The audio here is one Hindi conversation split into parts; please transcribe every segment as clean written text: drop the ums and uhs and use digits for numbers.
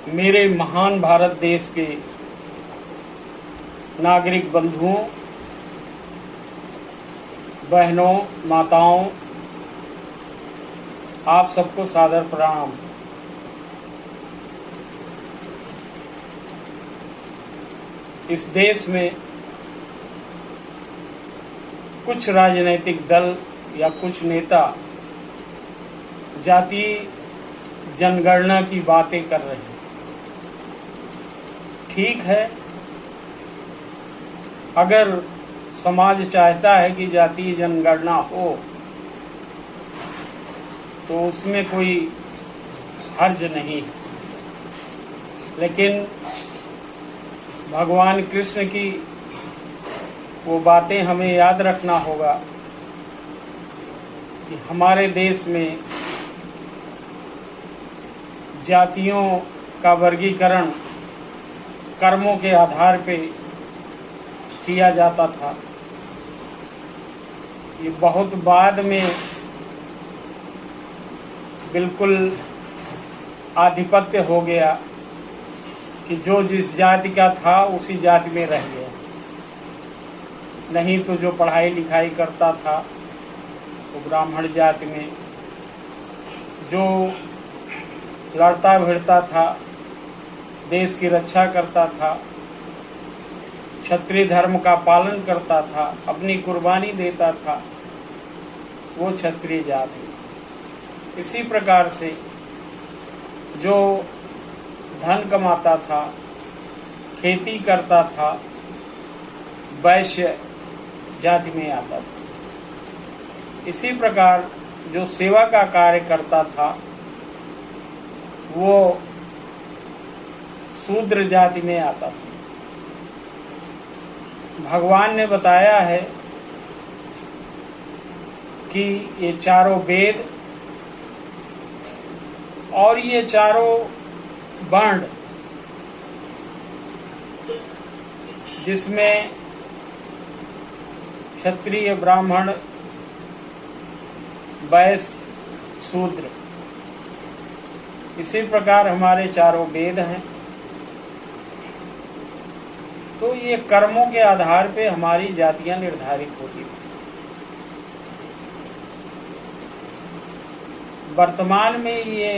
मेरे महान भारत देश के नागरिक बंधुओं, बहनों, माताओं, आप सबको सादर प्रणाम। इस देश में कुछ राजनीतिक दल या कुछ नेता जातीय जनगणना की बातें कर रहे हैं। ठीक है, अगर समाज चाहता है कि जातीय जनगणना हो तो उसमें कोई हर्ज नहीं, लेकिन भगवान कृष्ण की वो बातें हमें याद रखना होगा कि हमारे देश में जातियों का वर्गीकरण कर्मों के आधार पे किया जाता था। ये बहुत बाद में बिल्कुल आधिपत्य हो गया कि जो जिस जाति का था उसी जाति में रह गया। नहीं तो जो पढ़ाई लिखाई करता था वो ब्राह्मण जाति में, जो लड़ता भिड़ता था, देश की रक्षा करता था, क्षत्रिय धर्म का पालन करता था, अपनी कुर्बानी देता था, वो क्षत्रिय जाति। इसी प्रकार से जो धन कमाता था, खेती करता था, वैश्य जाति में आता था। इसी प्रकार जो सेवा का कार्य करता था वो शूद्र जाति में आता था। भगवान ने बताया है कि ये चारों वेद और ये चारों वर्ण, जिसमें क्षत्रिय, ब्राह्मण, वैश्य, शूद्र, इसी प्रकार हमारे चारों वेद हैं। तो ये कर्मों के आधार पे हमारी जातियां निर्धारित होती थी। वर्तमान में ये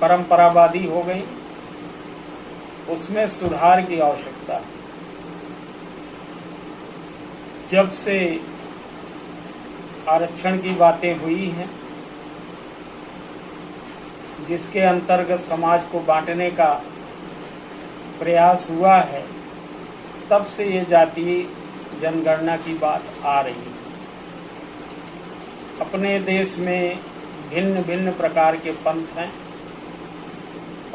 परंपरावादी हो गई, उसमें सुधार की आवश्यकता है। जब से आरक्षण की बातें हुई हैं, जिसके अंतर्गत समाज को बांटने का प्रयास हुआ है, तब से ये जातीय जनगणना की बात आ रही है। अपने देश में भिन्न भिन्न प्रकार के पंथ हैं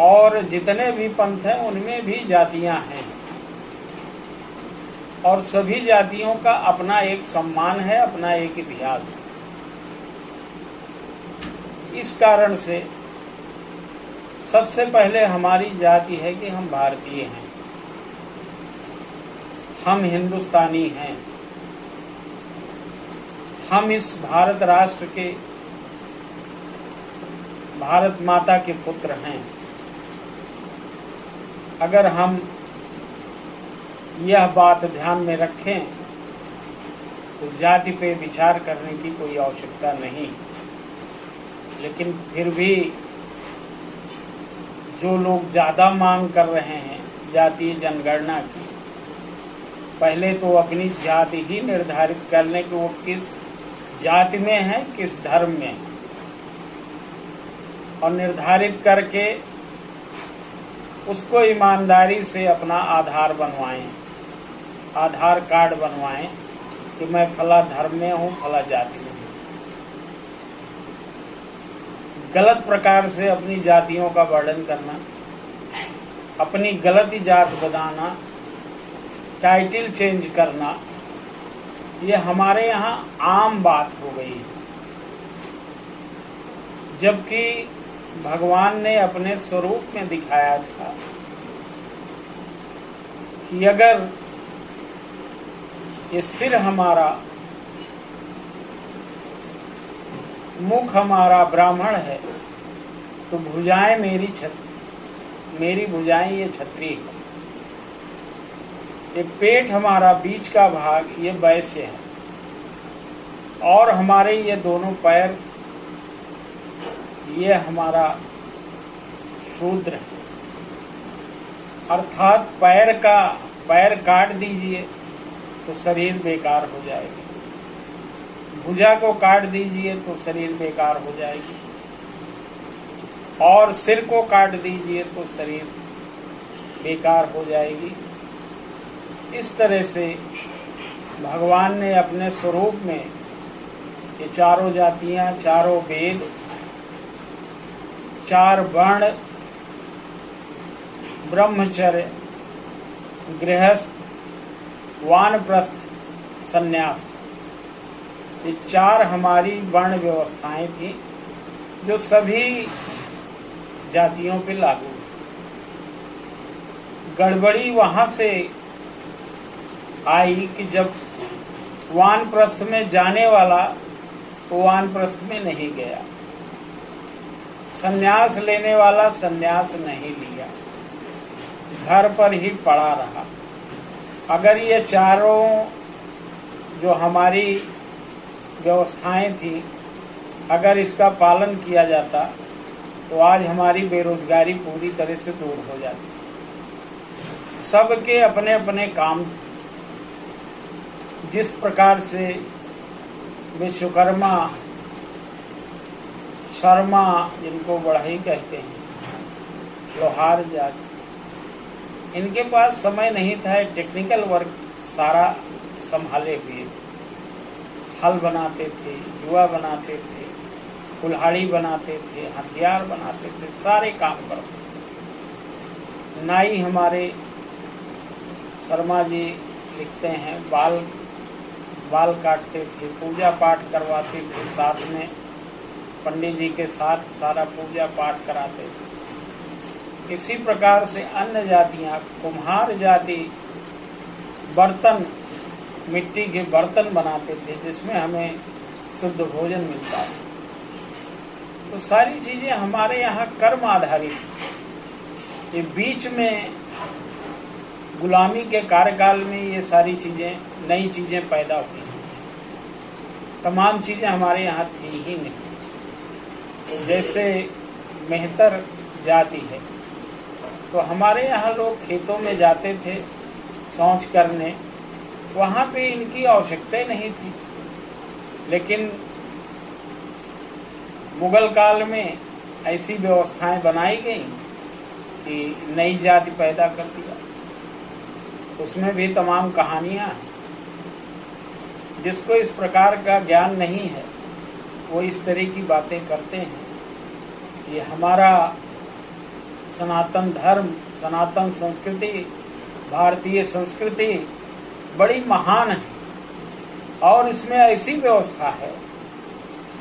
और जितने भी पंथ हैं उनमें भी जातियां हैं और सभी जातियों का अपना एक सम्मान है, अपना एक इतिहास है। इस कारण से सबसे पहले हमारी जाति है कि हम भारतीय हैं, हम हिंदुस्तानी हैं, हम इस भारत राष्ट्र के, भारत माता के पुत्र हैं। अगर हम यह बात ध्यान में रखें तो जाति पे विचार करने की कोई आवश्यकता नहीं। लेकिन फिर भी जो लोग ज़्यादा मांग कर रहे हैं जातीय जनगणना की, पहले तो अपनी जाति ही निर्धारित कर लें कि वो किस जाति में है, किस धर्म में है, और निर्धारित करके उसको ईमानदारी से अपना आधार बनवाएं, आधार कार्ड बनवाएं कि मैं फला धर्म में हूँ, फला जाति में हूँ। गलत प्रकार से अपनी जातियों का वर्णन करना, अपनी गलत जात बताना, टाइटल चेंज करना, ये हमारे यहाँ आम बात हो गई है। जबकि भगवान ने अपने स्वरूप में दिखाया था कि अगर ये सिर हमारा, मुख हमारा ब्राह्मण है तो भुजाएं मेरी मेरी भुजाएं ये छत्री है, ये पेट हमारा बीच का भाग ये वैश्य है, और हमारे ये दोनों पैर ये हमारा शूद्र है। अर्थात पैर काट दीजिए तो शरीर बेकार हो जाएगी, भुजा को काट दीजिए तो शरीर बेकार हो जाएगी, और सिर को काट दीजिए तो शरीर बेकार हो जाएगी। इस तरह से भगवान ने अपने स्वरूप में ये चारों जातियां, चारों वेद, चार वर्ण, ब्रह्मचर्य, गृहस्थ, वानप्रस्थ, सन्यास, ये चार हमारी वर्ण व्यवस्थाएं थी जो सभी जातियों पे लागू। गड़बड़ी वहां से आई कि जब वानप्रस्थ में जाने वाला वो वानप्रस्थ में नहीं गया, सन्यास लेने वाला सन्यास नहीं लिया, घर पर ही पड़ा रहा। अगर ये चारों जो हमारी व्यवस्थाएं थी, अगर इसका पालन किया जाता तो आज हमारी बेरोजगारी पूरी तरह से दूर हो जाती। सबके अपने अपने काम थे। जिस प्रकार से विश्वकर्मा, शर्मा जिनको बढ़ई कहते हैं, लोहार जाति, इनके पास समय नहीं था, टेक्निकल वर्क सारा संभाले हुए थे। हल बनाते थे, जुआ बनाते थे, कुल्हाड़ी बनाते थे, हथियार बनाते थे, सारे काम करते। नाई हमारे शर्मा जी लिखते हैं, बाल काटते थे, पूजा पाठ करवाते थे, साथ में पंडित जी के साथ सारा पूजा पाठ कराते थे। इसी प्रकार से अन्य जातियां, कुम्हार जाति बर्तन, मिट्टी के बर्तन बनाते थे जिसमें हमें शुद्ध भोजन मिलता है। तो सारी चीजें हमारे यहाँ कर्म आधारित। ये बीच में गुलामी के कार्यकाल में ये सारी चीजें, नई चीजें पैदा हुई। तमाम चीजें हमारे यहाँ थी ही नहीं। तो जैसे मेहतर जाति है, तो हमारे यहाँ लोग खेतों में जाते थे शौच करने, वहाँ पे इनकी आवश्यकता नहीं थी। लेकिन मुगल काल में ऐसी व्यवस्थाएं बनाई गई कि नई जाति पैदा कर दिया। उसमें भी तमाम कहानियां हैं। जिसको इस प्रकार का ज्ञान नहीं है वो इस तरह की बातें करते हैं। ये हमारा सनातन धर्म, सनातन संस्कृति, भारतीय संस्कृति बड़ी महान है, और इसमें ऐसी व्यवस्था है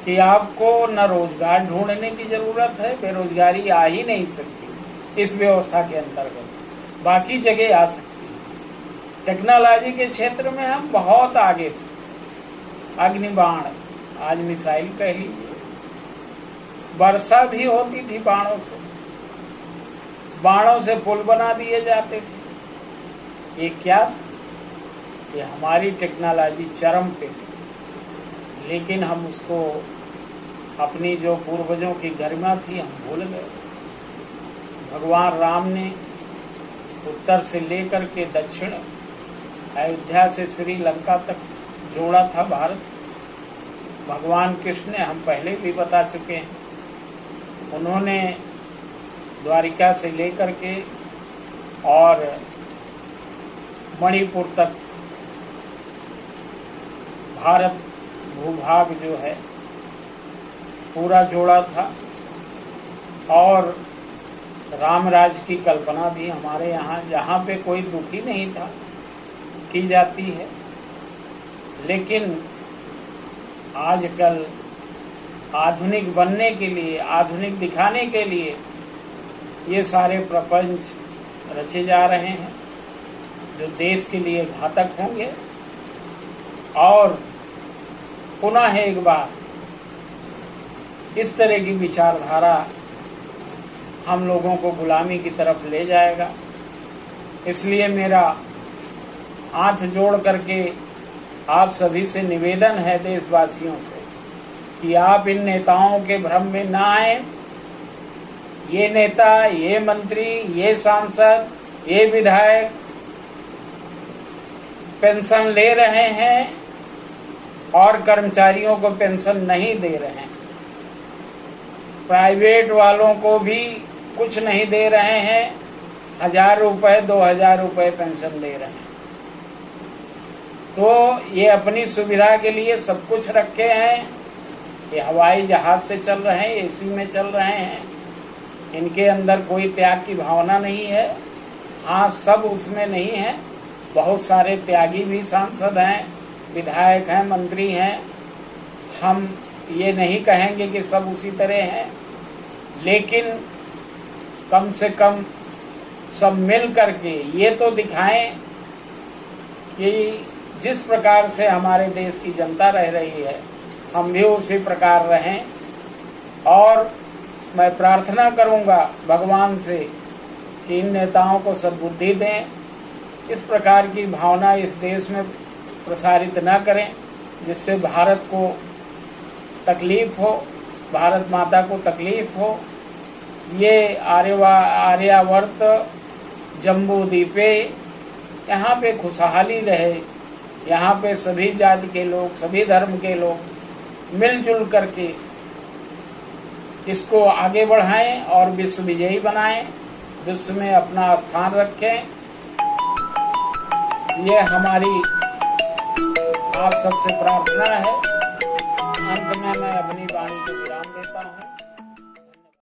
कि आपको न रोजगार ढूंढने की जरूरत है, बेरोजगारी आ ही नहीं सकती इस व्यवस्था के अंतर्गत, बाकी जगह आ सकती है। टेक्नोलॉजी के क्षेत्र में हम बहुत आगे थे। अग्निबाण, आज मिसाइल कह लीजिए, वर्षा भी होती थी बाणों से पुल बना दिए जाते थे। ये क्या? ये हमारी टेक्नोलॉजी चरम पे, लेकिन हम उसको, अपनी जो पूर्वजों की गरिमा थी, हम भूल गए। भगवान राम ने उत्तर से लेकर के दक्षिण, अयोध्या से श्रीलंका तक जोड़ा था भारत। भगवान कृष्ण ने, हम पहले भी बता चुके हैं, उन्होंने द्वारिका से लेकर के और मणिपुर तक भारत भूभाग जो है पूरा जोड़ा था। और रामराज की कल्पना भी हमारे यहाँ, जहाँ पे कोई दुखी नहीं था, की जाती है। लेकिन आजकल आधुनिक बनने के लिए, आधुनिक दिखाने के लिए ये सारे प्रपंच रचे जा रहे हैं जो देश के लिए घातक होंगे। और पुनः एक बार इस तरह की विचारधारा हम लोगों को गुलामी की तरफ ले जाएगा। इसलिए मेरा हाथ जोड़ करके आप सभी से निवेदन है, देशवासियों से, कि आप इन नेताओं के भ्रम में ना आए। ये नेता, ये मंत्री, ये सांसद, ये विधायक पेंशन ले रहे हैं और कर्मचारियों को पेंशन नहीं दे रहे हैं। प्राइवेट वालों को भी कुछ नहीं दे रहे हैं, 1000 रुपए 2000 रुपए पेंशन दे रहे हैं। तो ये अपनी सुविधा के लिए सब कुछ रखे हैं। ये हवाई जहाज से चल रहे हैं, एसी में चल रहे हैं, इनके अंदर कोई त्याग की भावना नहीं है। हाँ, सब उसमें नहीं है, बहुत सारे त्यागी भी सांसद हैं, विधायक हैं, मंत्री हैं। हम ये नहीं कहेंगे कि सब उसी तरह हैं, लेकिन कम से कम सब मिल करके ये तो दिखाएं कि जिस प्रकार से हमारे देश की जनता रह रही है, हम भी उसी प्रकार रहें। और मैं प्रार्थना करूंगा भगवान से कि इन नेताओं को सद्बुद्धि दें, इस प्रकार की भावना इस देश में प्रसारित न करें जिससे भारत को तकलीफ हो, भारत माता को तकलीफ हो। ये आर्यावर्त जम्बू द्वीपे, यहाँ पे खुशहाली रहे, यहाँ पे सभी जाति के लोग, सभी धर्म के लोग मिलजुल करके इसको आगे बढ़ाएं और विश्व विजयी बनाएं, विश्व में अपना स्थान रखें। ये हमारी आप सबसे प्रार्थना है। अंत में मैं अपनी वाणी को विराम देता हूँ।